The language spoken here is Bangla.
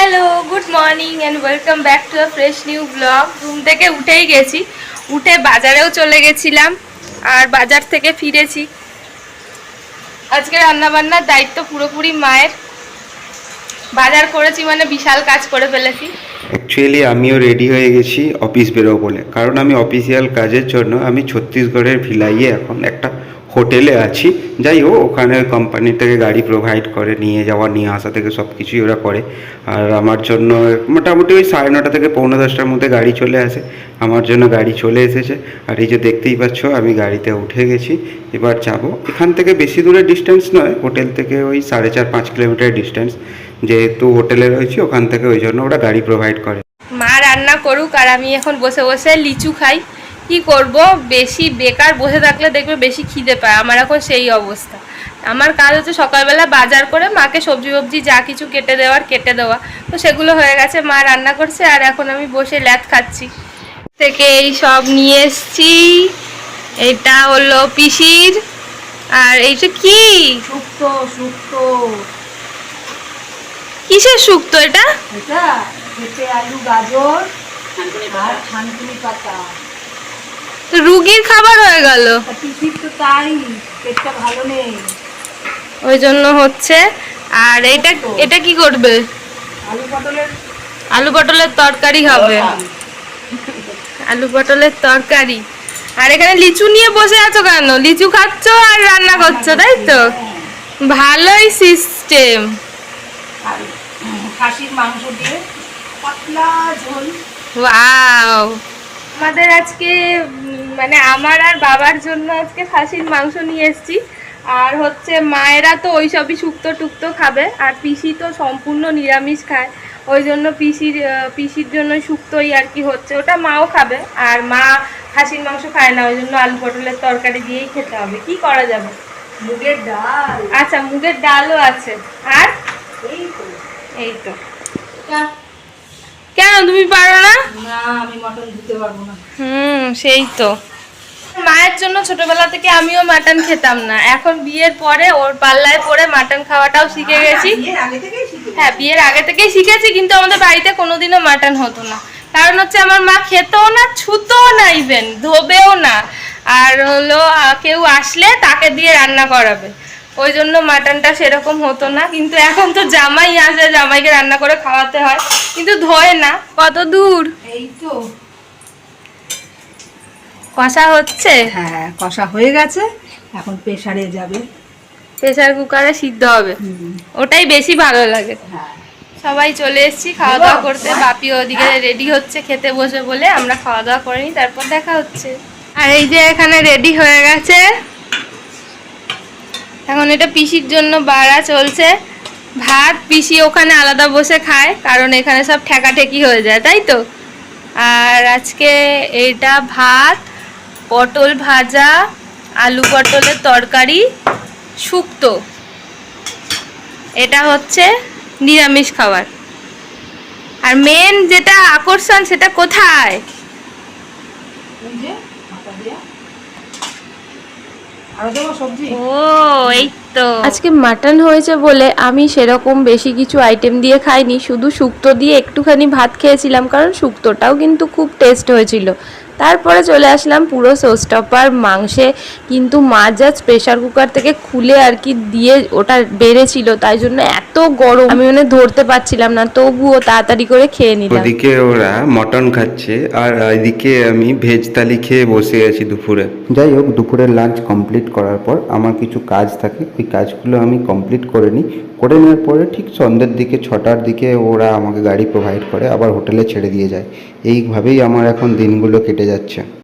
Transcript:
Hello, good morning and welcome back to a fresh new blog. ঘুম থেকে উঠেই গেছি, উঠে বাজারেও চলে গেছিলাম আর বাজার থেকে ফিরেছি। আজকে রান্নাবান্নার দায়িত্ব পুরোপুরি মায়ের। বাজার করেছি মানে বিশাল কাজ করে ফেলেছি। অ্যাকচুয়ালি আমিও রেডি হয়ে গেছি অফিস বেরোবো বলে, কারণ আমি অফিসিয়াল কাজের জন্য আমি ছত্তিশগড়ের ভিলাইয়ে এখন একটা হোটেলে আছি। যাই হোক, ওখানে কোম্পানি থেকে গাড়ি প্রোভাইড করে, নিয়ে যাওয়া নিয়ে আসা থেকে সব কিছুই ওরা করে। আর আমার জন্য মোটামুটি ওই 9:30 থেকে 9:45টার মধ্যে গাড়ি চলে আসে। আমার জন্য গাড়ি চলে এসেছে, আর এই যে দেখতেই পাচ্ছ আমি গাড়িতে উঠে গেছি। এবার যাব, এখান থেকে বেশি দূরের ডিস্টেন্স নয়, হোটেল থেকে ওই 4.5-5 কিলোমিটার ডিস্টেন্স। যেহেতু হোটেলে রয়েছে ওখান থেকে, ওই জন্য ওরা গাড়ি প্রোভাইড করে। মা রান্না করুক আর আমি এখন বসে বসে লিচু খাই। কি করব, বেশি বেকার বসে থাকলে দেখবে বেশি খিদে পায়। আমার এখন সেই অবস্থা। আমার কাজ হচ্ছে সকালবেলা বাজার করে মাকে সবজি ফবজি যা কিছু কেটে দেওয়া, তো সেগুলো হয়ে গেছে। মা রান্না করছে আর এখন আমি বসে ল্যাদ খাচ্ছি। থেকে এই সব নিয়ে এসছি। এটা হলো পিসির, আর এইটা কি শুক্তো শুক্তো কিসের শুক্তো এটা? এটা পেঁপে আলু গাজর আর থানকুনি পাতা। তো রুগীর খাবার হয়ে গেল। পিসির তো তাই, পেটটা ভালো নেই ওই জন্য হচ্ছে। আর এটা এটা কি করবে? আলু পটলের তরকারি হবে। আলু পটলের তরকারি। আর এখানে লিচু নিয়ে বসে আছো কেন? লিচু খাচ্ছ আর রান্না করছো, তাই তো? ভালোই সিস্টেম। আর খাসির মাংস দিয়ে পাতলা ঝোল। ওয়াও, আমাদের আজকে মানে আমার আর বাবার জন্য আজকে খাসির মাংস নিয়ে এসেছি। আর হচ্ছে মায়েরা তো ওই সবই শুক্তো টুক্তো খাবে, আর পিসি তো সম্পূর্ণ নিরামিষ খায়। ওই জন্য পিসির জন্য শুক্তোই আর কি হচ্ছে, ওটা মাও খাবে। আর মা খাসির মাংস খায় না, ওই জন্য আলু পটলের তরকারি দিয়েই খেতে হবে। কি করা যাবে? মুগের ডাল। আচ্ছা, মুগের ডালও আছে। আর এই তো কেন তুমি পারো না? না, আমি মটন দিতে পারবো না। সেই তো। মায়ের জন্য ছোটবেলা থেকে আমিও মাটন খেতাম না, এখন বিয়ের পরে ওর পাল্লায় পরে মাটন খাওয়াটাও শিখে গেছি। হ্যাঁ, বিয়ের আগে থেকেই শিখেছি, কিন্তু আমাদের বাড়িতে কোনোদিনও মাটন হতো না। কারণ হচ্ছে আমার মা খেতেও না, ছুতেও না, ইভেন ধোবেও না। আর হলো কেউ আসলে তাকে দিয়ে রান্না করাবে, ওই জন্য মাটনটা সেরকম হতো না। কিন্তু এখন তো জামাই আসে, জামাইকে রান্না করে খাওয়াতে হয়, কিন্তু ধোয় না। কত দূর? এই তো কষা হচ্ছে। হ্যাঁ, কষা হয়ে গেছে, এখন প্রেসারে যাবে। প্রেসার কুকারে সিদ্ধ হবে, ওটাই বেশি ভালো লাগে। হ্যাঁ, সবাই চলে এসেছি খাওয়া দাওয়া করতে। বাপি ওদিকে রেডি হচ্ছে খেতে বসে বলে, আমরা খাওয়া দাওয়া করে নিই, তারপর দেখা হচ্ছে। আর এই যে এখানে রেডি হয়ে গেছে। এখন এটা পিসির জন্য বাড়া চলছে। ভাত পিসি ওখানে আলাদা বসে খায়, কারণ এখানে সব ঠেকাঠেকি হয়ে যায়, তাই তো। আর আজকে এটা ভাত, পটল ভাজা, আলু পটলের তরকারি, শুক্তো। এটা হচ্ছে নিরামিষ খাবার। আর মেন যেটা আকর্ষণ সেটা কোথায়? এই যে আটা দিয়া আর দেবো সবজি। ও, এই তো। আজকে মাটন হয়েছে বলে আমি সেরকম বেশি কিছু আইটেম দিয়ে খাইনি, শুধু শুক্তো দিয়ে একটুখানি ভাত খেয়েছিলাম, কারণ শুক্তোটাও কিন্তু খুব টেস্ট হয়েছিল। তারপরে চলে আসলাম পুরো সোস্টপার মাংসে, কিন্তু মা জাস্ট প্রেশার কুকার থেকে খুলে আর কি দিয়ে ওটা বেড়েছিল, তাই জন্য এত গরম আমি ধরতে পারছিলাম না, তবুও তাড়াতাড়ি করে খেয়ে নিলাম। ওদিকে ওরা মটন খাচ্ছে আর এদিকে আমি ভেজ থালি খেয়ে বসে আছি দুপুরে। যাই হোক, দুপুরের লাঞ্চ কমপ্লিট করার পর আমার কিছু কাজ থাকে, ওই কাজগুলো আমি কমপ্লিট করে নিই। করে নেওয়ার পরে ঠিক সন্ধ্যের দিকে 6টার দিকে ওরা আমাকে গাড়ি প্রোভাইড করে, আবার হোটেলে ছেড়ে দিয়ে যায়। এইভাবেই আমার এখন দিনগুলো কেটে যাচ্ছে।